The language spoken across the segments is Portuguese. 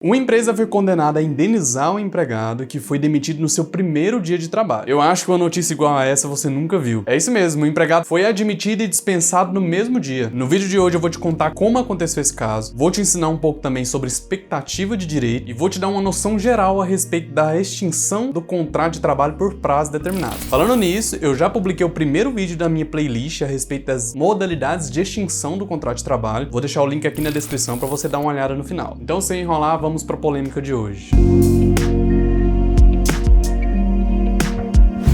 Uma empresa foi condenada a indenizar um empregado que foi demitido no seu primeiro dia de trabalho. Eu acho que uma notícia igual a essa você nunca viu. É isso mesmo, o empregado foi admitido e dispensado no mesmo dia. No vídeo de hoje eu vou te contar como aconteceu esse caso, vou te ensinar um pouco também sobre expectativa de direito e vou te dar uma noção geral a respeito da extinção do contrato de trabalho por prazo determinado. Falando nisso, eu já publiquei o primeiro vídeo da minha playlist a respeito das modalidades de extinção do contrato de trabalho. Vou deixar o link aqui na descrição para você dar uma olhada no final. Então, sem enrolar, vamos para a polêmica de hoje.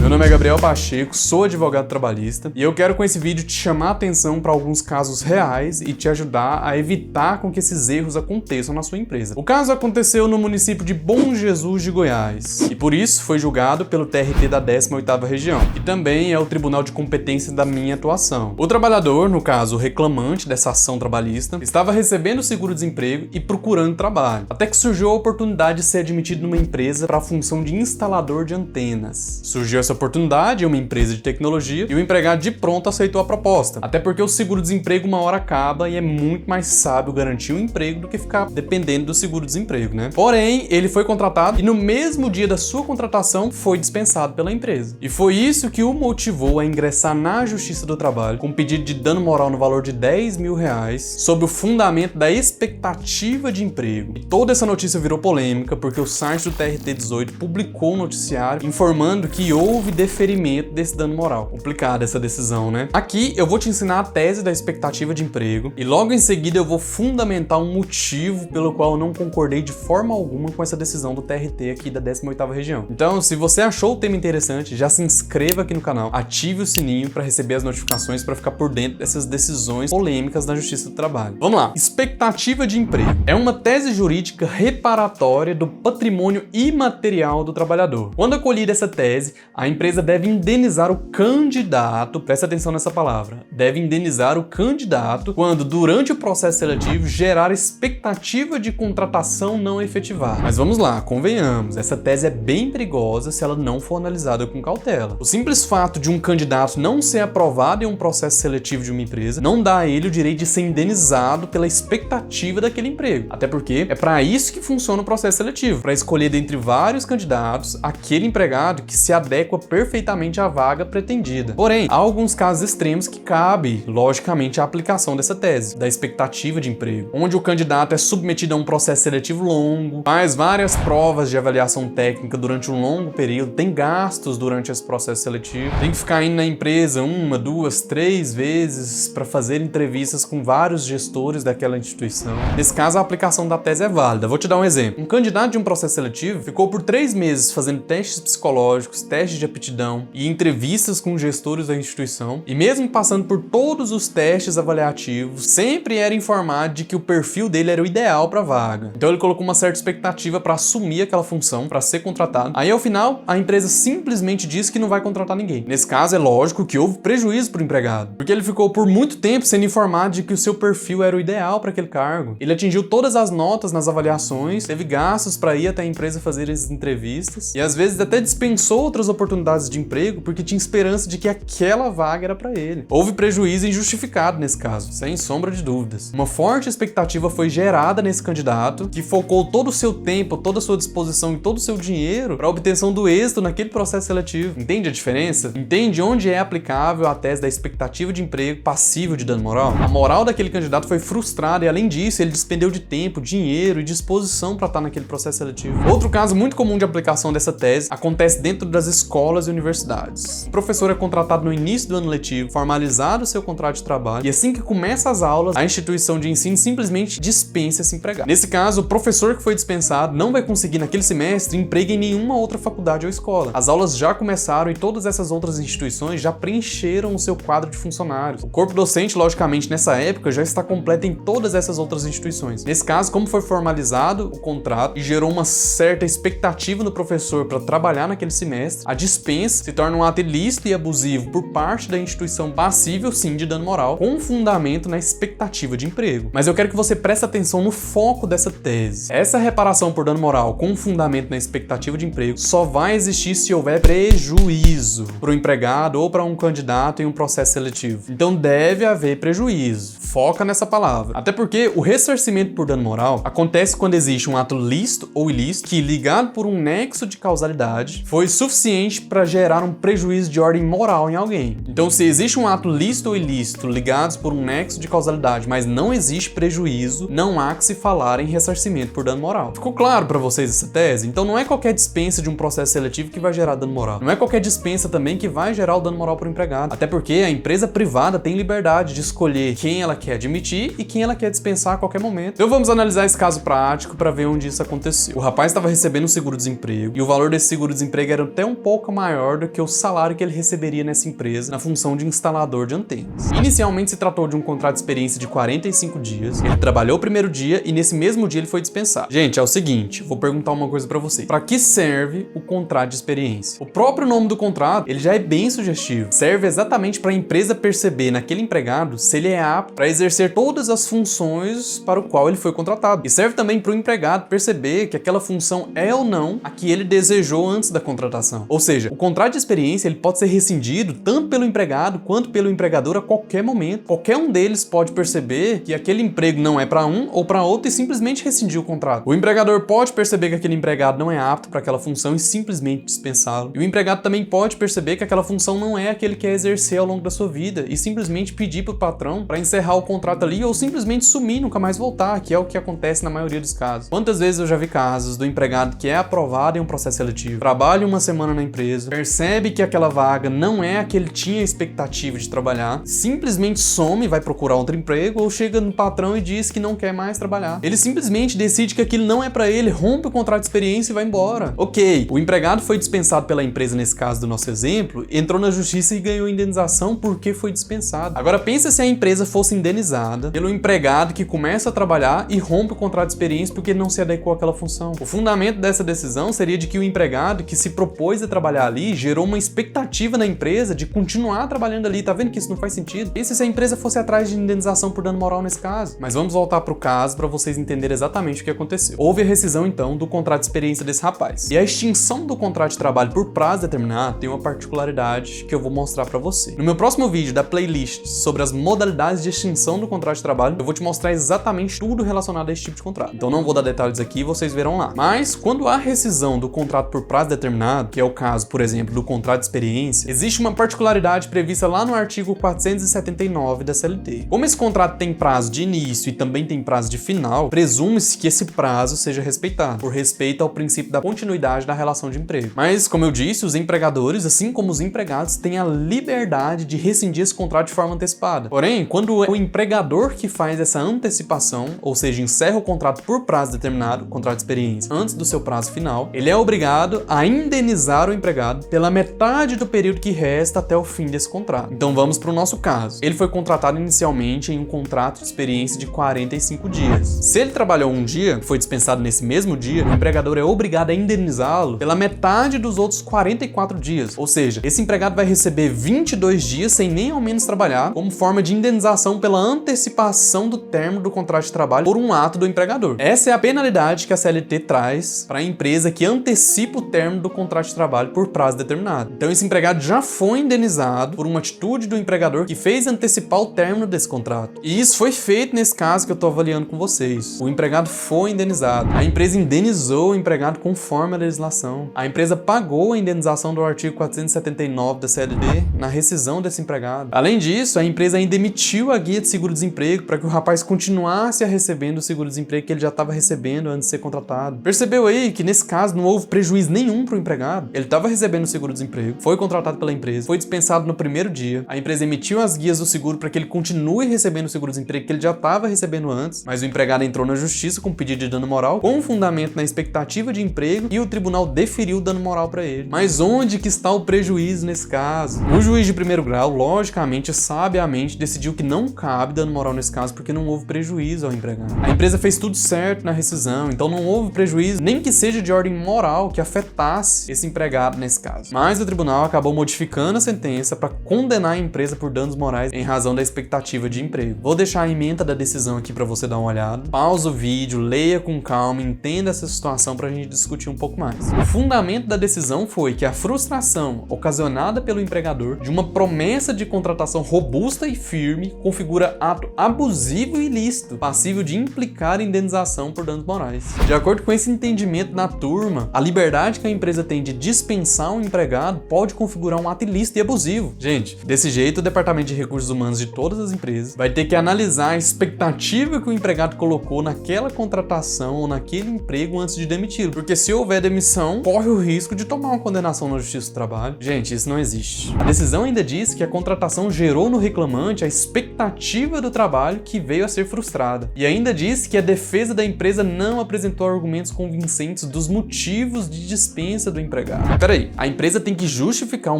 Meu nome é Gabriel Pacheco, sou advogado trabalhista e eu quero com esse vídeo te chamar a atenção para alguns casos reais e te ajudar a evitar com que esses erros aconteçam na sua empresa. O caso aconteceu no município de Bom Jesus de Goiás e por isso foi julgado pelo TRT da 18ª Região, que também é o tribunal de competência da minha atuação. O trabalhador, no caso o reclamante dessa ação trabalhista, estava recebendo seguro-desemprego e procurando trabalho, até que surgiu a oportunidade de ser admitido numa empresa para a função de instalador de antenas. Surgiu essa oportunidade em uma empresa de tecnologia e o empregado de pronto aceitou a proposta. Até porque o seguro-desemprego uma hora acaba e é muito mais sábio garantir o emprego do que ficar dependendo do seguro-desemprego, né? Porém, ele foi contratado e no mesmo dia da sua contratação foi dispensado pela empresa. E foi isso que o motivou a ingressar na Justiça do Trabalho com um pedido de dano moral no valor de R$10 mil sob o fundamento da expectativa de emprego. E toda essa notícia virou polêmica porque o site do TRT18 publicou um noticiário informando que houve deferimento desse dano moral. Complicada essa decisão, né? Aqui eu vou te ensinar a tese da expectativa de emprego e logo em seguida eu vou fundamentar um motivo pelo qual eu não concordei de forma alguma com essa decisão do TRT aqui da 18ª Região. Então, se você achou o tema interessante, já se inscreva aqui no canal, ative o sininho para receber as notificações para ficar por dentro dessas decisões polêmicas da Justiça do Trabalho. Vamos lá. Expectativa de emprego é uma tese jurídica reparatória do patrimônio imaterial do trabalhador. Quando acolhida essa tese, a empresa deve indenizar o candidato, presta atenção nessa palavra, deve indenizar o candidato quando, durante o processo seletivo, gerar expectativa de contratação não efetivada. Mas vamos lá, convenhamos, essa tese é bem perigosa se ela não for analisada com cautela. O simples fato de um candidato não ser aprovado em um processo seletivo de uma empresa não dá a ele o direito de ser indenizado pela expectativa daquele emprego. Até porque é para isso que funciona o processo seletivo, para escolher dentre vários candidatos aquele empregado que se adequa perfeitamente à vaga pretendida. Porém, há alguns casos extremos que cabe, logicamente, a aplicação dessa tese, da expectativa de emprego, onde o candidato é submetido a um processo seletivo longo, faz várias provas de avaliação técnica durante um longo período, tem gastos durante esse processo seletivo, tem que ficar indo na empresa 1, 2, 3 vezes para fazer entrevistas com vários gestores daquela instituição. Nesse caso, a aplicação da tese é válida. Vou te dar um exemplo. Um candidato de um processo seletivo ficou por 3 meses fazendo testes psicológicos, testes de aptidão e entrevistas com gestores da instituição, e mesmo passando por todos os testes avaliativos, sempre era informado de que o perfil dele era o ideal para a vaga. Então ele colocou uma certa expectativa para assumir aquela função, para ser contratado. Aí ao final, a empresa simplesmente disse que não vai contratar ninguém. Nesse caso, é lógico que houve prejuízo para o empregado, porque ele ficou por muito tempo sendo informado de que o seu perfil era o ideal para aquele cargo. Ele atingiu todas as notas nas avaliações, teve gastos para ir até a empresa fazer as entrevistas e às vezes até dispensou outras oportunidades de emprego porque tinha esperança de que aquela vaga era para ele. Houve prejuízo injustificado nesse caso, sem sombra de dúvidas. Uma forte expectativa foi gerada nesse candidato, que focou todo o seu tempo, toda a sua disposição e todo o seu dinheiro para a obtenção do êxito naquele processo seletivo. Entende a diferença? Entende onde é aplicável a tese da expectativa de emprego passível de dano moral? A moral daquele candidato foi frustrada e, além disso, ele despendeu de tempo, dinheiro e disposição para estar naquele processo seletivo. Outro caso muito comum de aplicação dessa tese acontece dentro das escolas e universidades. O professor é contratado no início do ano letivo, formalizado o seu contrato de trabalho, e assim que começa as aulas, a instituição de ensino simplesmente dispensa esse empregado. Nesse caso, o professor que foi dispensado não vai conseguir naquele semestre emprego em nenhuma outra faculdade ou escola. As aulas já começaram e todas essas outras instituições já preencheram o seu quadro de funcionários. O corpo docente, logicamente, nessa época já está completo em todas essas outras instituições. Nesse caso, como foi formalizado o contrato e gerou uma certa expectativa no professor para trabalhar naquele semestre, a dispensa dispensa se torna um ato ilícito e abusivo por parte da instituição passível, sim, de dano moral, com fundamento na expectativa de emprego. Mas eu quero que você preste atenção no foco dessa tese. Essa reparação por dano moral com fundamento na expectativa de emprego só vai existir se houver prejuízo para o empregado ou para um candidato em um processo seletivo. Então deve haver prejuízo. Foca nessa palavra. Até porque o ressarcimento por dano moral acontece quando existe um ato lícito ou ilícito que, ligado por um nexo de causalidade, foi suficiente para gerar um prejuízo de ordem moral em alguém. Então, se existe um ato lícito ou ilícito ligados por um nexo de causalidade, mas não existe prejuízo, não há que se falar em ressarcimento por dano moral. Ficou claro para vocês essa tese? Então não é qualquer dispensa de um processo seletivo que vai gerar dano moral. Não é qualquer dispensa também que vai gerar o dano moral para o empregado. Até porque a empresa privada tem liberdade de escolher quem ela quer admitir e quem ela quer dispensar a qualquer momento. Então vamos analisar esse caso prático para ver onde isso aconteceu. O rapaz estava recebendo um seguro-desemprego e o valor desse seguro-desemprego era até um pouco maior do que o salário que ele receberia nessa empresa na função de instalador de antenas. Inicialmente se tratou de um contrato de experiência de 45 dias. Ele trabalhou o primeiro dia e nesse mesmo dia ele foi dispensado. Gente, é o seguinte, vou perguntar uma coisa para vocês. Para que serve o contrato de experiência? O próprio nome do contrato, ele já é bem sugestivo. Serve exatamente para a empresa perceber naquele empregado se ele é apto para exercer todas as funções para o qual ele foi contratado. E serve também para o empregado perceber que aquela função é ou não a que ele desejou antes da contratação. Ou seja, o contrato de experiência ele pode ser rescindido tanto pelo empregado quanto pelo empregador a qualquer momento. Qualquer um deles pode perceber que aquele emprego não é para um ou para outro e simplesmente rescindir o contrato. O empregador pode perceber que aquele empregado não é apto para aquela função e simplesmente dispensá-lo. E o empregado também pode perceber que aquela função não é a que ele quer exercer ao longo da sua vida e simplesmente pedir para o patrão para encerrar o contrato ali ou simplesmente sumir e nunca mais voltar, que é o que acontece na maioria dos casos. Quantas vezes eu já vi casos do empregado que é aprovado em um processo seletivo, trabalha uma semana na empresa, percebe que aquela vaga não é a que ele tinha expectativa de trabalhar, simplesmente some e vai procurar outro emprego ou chega no patrão e diz que não quer mais trabalhar. Ele simplesmente decide que aquilo não é para ele, rompe o contrato de experiência e vai embora. Ok, o empregado foi dispensado pela empresa nesse caso do nosso exemplo, entrou na justiça e ganhou indenização porque foi dispensado. Agora pensa se a empresa fosse indenizada pelo empregado que começa a trabalhar e rompe o contrato de experiência porque ele não se adequou àquela função. O fundamento dessa decisão seria de que o empregado que se propôs a trabalhar ali gerou uma expectativa na empresa de continuar trabalhando ali. Tá vendo que isso não faz sentido? Pensa se a empresa fosse atrás de indenização por dano moral nesse caso. Mas vamos voltar pro caso para vocês entenderem exatamente o que aconteceu. Houve a rescisão então do contrato de experiência desse rapaz. E a extinção do contrato de trabalho por prazo determinado tem uma particularidade que eu vou mostrar para você. No meu próximo vídeo da playlist sobre as modalidades de extinção do contrato de trabalho, eu vou te mostrar exatamente tudo relacionado a esse tipo de contrato. Então não vou dar detalhes aqui, vocês verão lá. Mas quando há rescisão do contrato por prazo determinado, que é o caso, por exemplo, do contrato de experiência, existe uma particularidade prevista lá no artigo 479 da CLT. Como esse contrato tem prazo de início e também tem prazo de final, presume-se que esse prazo seja respeitado, por respeito ao princípio da continuidade da relação de emprego. Mas, como eu disse, os empregadores, assim como os empregados, têm a liberdade de rescindir esse contrato de forma antecipada. Porém, quando é o empregador que faz essa antecipação, ou seja, encerra o contrato por prazo determinado, contrato de experiência, antes do seu prazo final, ele é obrigado a indenizar o empregado pela metade do período que resta até o fim desse contrato. Então vamos para o nosso caso. Ele foi contratado inicialmente em um contrato de experiência de 45 dias. Se ele trabalhou um dia, foi dispensado nesse mesmo dia, o empregador é obrigado a indenizá-lo pela metade dos outros 44 dias. Ou seja, esse empregado vai receber 22 dias sem nem ao menos trabalhar, como forma de indenização pela antecipação do término do contrato de trabalho por um ato do empregador. Essa é a penalidade que a CLT traz para a empresa que antecipa o término do contrato de trabalho por prazo determinado. Então esse empregado já foi indenizado por uma atitude do empregador que fez antecipar o término desse contrato. E isso foi feito nesse caso que eu estou avaliando com vocês. O empregado foi indenizado. A empresa indenizou o empregado conforme a legislação. A empresa pagou a indenização do artigo 479 da CLT na rescisão desse empregado. Além disso, a empresa ainda emitiu a guia de seguro-desemprego para que o rapaz continuasse a recebendo o seguro-desemprego que ele já estava recebendo antes de ser contratado. Percebeu aí que nesse caso não houve prejuízo nenhum para o empregado? Ele estava recebendo o seguro-desemprego, foi contratado pela empresa, foi dispensado no primeiro dia, a empresa emitiu as guias do seguro para que ele continue recebendo o seguro-desemprego que ele já estava recebendo antes, mas o empregado entrou na justiça com pedido de dano moral, com fundamento na expectativa de emprego e o tribunal deferiu o dano moral para ele. Mas onde que está o prejuízo nesse caso? O juiz de primeiro grau, logicamente, sabiamente, decidiu que não cabe dano moral nesse caso porque não houve prejuízo ao empregado. A empresa fez tudo certo na rescisão, então não houve prejuízo, nem que seja de ordem moral, que afetasse esse empregado nesse caso. Mas o tribunal acabou modificando a sentença para condenar a empresa por danos morais em razão da expectativa de emprego. Vou deixar a ementa da decisão aqui para você dar uma olhada. Pausa o vídeo, leia com calma, entenda essa situação para a gente discutir um pouco mais. O fundamento da decisão foi que a frustração ocasionada pelo empregador de uma promessa de contratação robusta e firme configura ato abusivo e ilícito, passível de implicar indenização por danos morais. De acordo com esse entendimento na turma, a liberdade que a empresa tem de dispensar um empregado pode configurar um ato ilícito e abusivo. Gente, desse jeito o Departamento de Recursos Humanos de todas as empresas vai ter que analisar a expectativa que o empregado colocou naquela contratação ou naquele emprego antes de demiti-lo, porque se houver demissão, corre o risco de tomar uma condenação na Justiça do Trabalho. Gente, isso não existe. A decisão ainda diz que a contratação gerou no reclamante a expectativa do trabalho que veio a ser frustrada. E ainda diz que a defesa da empresa não apresentou argumentos convincentes dos motivos de dispensa do empregado. Mas peraí, a empresa tem que justificar um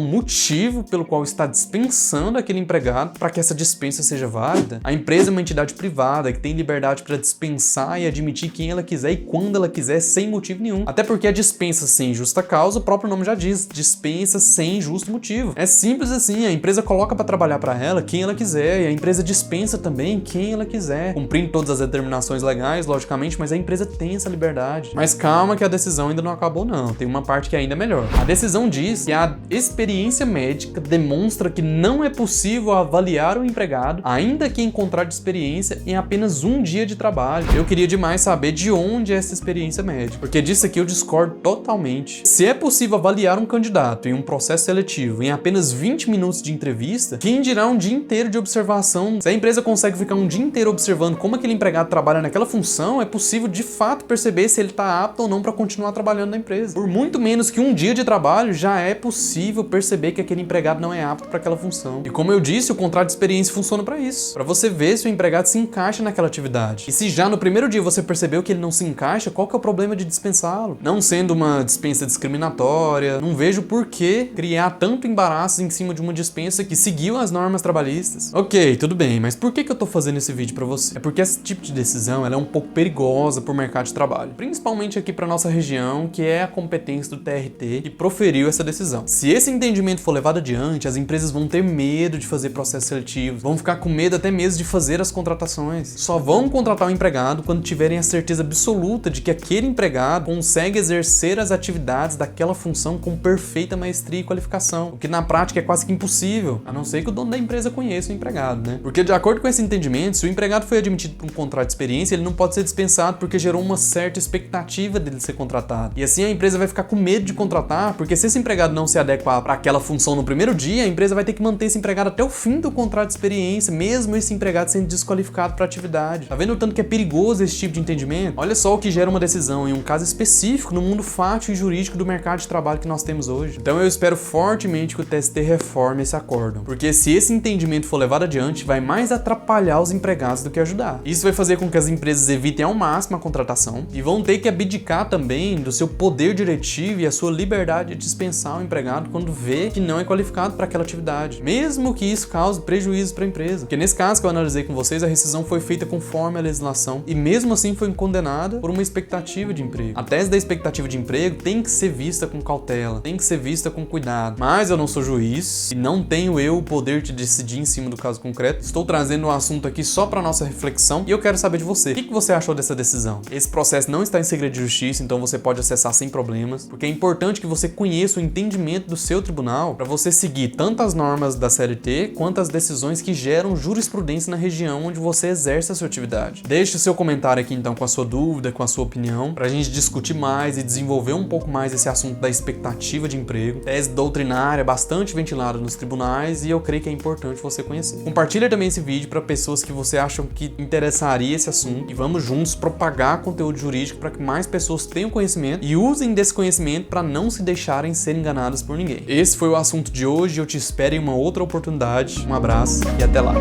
motivo pelo qual está dispensando aquele empregado para que essa dispensa seja válida? A empresa é uma entidade privada que tem liberdade para dispensar e admitir quem ela quiser e quando ela quiser, sem motivo nenhum. Até porque a dispensa sem justa causa, o próprio nome já diz, dispensa sem justo motivo. É simples assim, a empresa coloca para trabalhar para ela quem ela quiser e a empresa dispensa também quem ela quiser, cumprindo todas as determinações legais, logicamente, mas a empresa tem essa liberdade. Mas calma que a decisão ainda não acabou não, tem uma parte que ainda é melhor. A decisão diz que a experiência médica demonstra que não é possível avaliar o empregado, ainda que em contrato de experiência, em apenas um dia de trabalho. Eu queria demais saber de onde é essa experiência médica, porque disso aqui eu discordo totalmente. Se é possível avaliar um candidato em um processo seletivo em apenas 20 minutos de entrevista, quem dirá um dia inteiro de observação? Se a empresa consegue ficar um dia inteiro observando como aquele empregado trabalha naquela função, é possível de fato perceber se ele está apto ou não para continuar trabalhando na empresa. Por muito menos que um dia de trabalho, já é possível perceber que aquele empregado não é apto para aquela função. E como eu disse, o contrato de experiência funciona para isso, para você ver se o empregado se encaixa naquela atividade. E se já no primeiro dia você percebeu que ele não se encaixa, qual que é o problema de dispensá-lo? Não sendo uma dispensa discriminatória, não vejo por que criar tanto embaraço em cima de uma dispensa que seguiu as normas trabalhistas. Ok, tudo bem, mas por que eu tô fazendo esse vídeo para você? É porque esse tipo de decisão ela é um pouco perigosa pro mercado de trabalho, principalmente aqui para nossa região, que é a competência do TRT que proferiu essa decisão. Se esse entendimento for levado adiante, as empresas vão ter medo de fazer processos seletivos, vão ficar com medo até mesmo de fazer as contratações. Só vão contratar um empregado quando tiverem a certeza absoluta de que aquele empregado consegue exercer as atividades daquela função com perfeita maestria e qualificação, o que na prática é quase que impossível, a não ser que o dono da empresa conheça o empregado, né? Porque de acordo com esse entendimento, se o empregado foi admitido por um contrato de experiência, ele não pode ser dispensado porque gerou uma certa expectativa dele ser contratado. E assim a empresa vai ficar com medo de contratar, porque se esse empregado não se adequar para aquela função no primeiro dia, a empresa vai ter que manter esse empregado até o fim do contrato de experiência, mesmo esse empregado sendo desqualificado para a atividade. Tá vendo o tanto que é perigoso esse tipo de entendimento? Olha só o que gera uma decisão em um caso específico no mundo fático e jurídico do mercado de trabalho que nós temos hoje. Então eu espero fortemente que o TST reforme esse acórdão, porque se esse entendimento for levado adiante, vai mais atrapalhar os empregados do que ajudar. Isso vai fazer com que as empresas evitem ao máximo a contratação e vão ter que abdicar também do seu poder diretivo e a sua liberdade de dispensar o empregado quando vê que não é qualificado para aquela atividade, mesmo que isso cause prejuízo para a empresa. Porque nesse caso que eu analisei com vocês, a rescisão foi feita conforme a legislação e mesmo assim foi condenada por uma expectativa de emprego. A tese da expectativa de emprego tem que ser vista com cautela, tem que ser vista com cuidado. Mas eu não sou juiz e não tenho eu o poder de decidir em cima do caso concreto. Estou trazendo o assunto aqui só para nossa reflexão e eu quero saber de você. O que você achou dessa decisão? Esse processo não está em segredo de justiça, então você pode acessar sem problemas, porque é importante que você conheça o entendimento do seu tribunal para você seguir tanto as normas da CLT quanto as decisões que geram jurisprudência na região onde você exerce a sua atividade. Deixe o seu comentário aqui então com a sua dúvida, com a sua opinião, para a gente discutir mais e desenvolver um pouco mais esse assunto da expectativa de emprego. Tese doutrinária bastante ventilada nos tribunais e eu creio que é importante você conhecer. Compartilha também esse vídeo para pessoas que você acha que interessaria esse assunto e vamos juntos propagar conteúdo jurídico para que mais pessoas tenham conhecimento e usem desse conhecimento para não se deixarem ser enganadas por ninguém. Esse foi o assunto de hoje, eu te espero em uma outra oportunidade. Um abraço e até lá.